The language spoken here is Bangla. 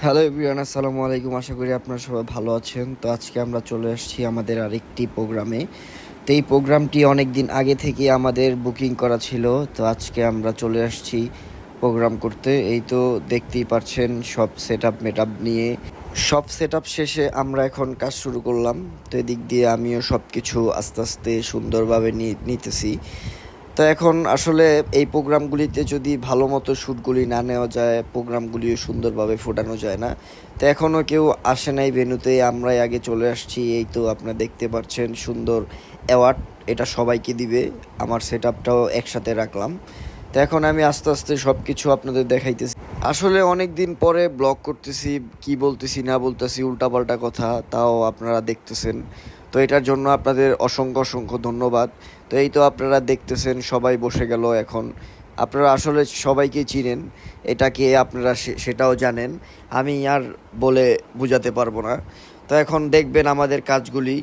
হ্যালো এভরিওয়ান, আসসালামু আলাইকুম। আশা করি আপনারা সবাই ভালো আছেন। তো আজকে আমরা চলে আসছি আমাদের আরেকটি প্রোগ্রামে। তো এই প্রোগ্রামটি অনেক দিন আগে থেকে আমাদের বুকিং করা ছিল। তো আজকে আমরা চলে আসছি প্রোগ্রাম করতে। এই তো দেখতেই পাচ্ছেন সব সেট আপ মেট নিয়ে সব সেট আপ শেষে আমরা এখন কাজ শুরু করলাম। তো এদিক দিয়ে আমিও সব কিছু আস্তে আস্তে সুন্দরভাবে নিতেছি। তো এখন আসলে এই প্রোগ্রামগুলিতে যদি ভালো মতো শ্যুটগুলি না নেওয়া যায়, প্রোগ্রামগুলিও সুন্দরভাবে ফোটানো যায় না। তো এখনও কেউ আসে নাই ভেন্যুতে, আমরাই আগে চলে আসছি। এই তো আপনারা দেখতে পাচ্ছেন সুন্দর অ্যাওয়ার্ড, এটা সবাইকে দিবে। আমার সেট আপটাও একসাথে রাখলাম। তো এখন আমি আস্তে আস্তে সব কিছু আপনাদের দেখাইতেছি। আসলে অনেক দিন পরে ব্লগ করতেছি, কি বলতেছি না বলতেছি উল্টাপাল্টা কথা, তাও আপনারা দেখতেছেন। তো এটার জন্য আপনাদের অসংখ্য অসংখ্য ধন্যবাদ। তো এই তো আপনারা দেখতেছেন সবাই বসে গেল এখন। আপনারা আসলে সবাইকে চিনেন, এটাকে আপনারা সেটাও জানেন। আমি আর বলে বোঝাতে পারবো না। তো এখন দেখবেন আমাদের কাজগুলি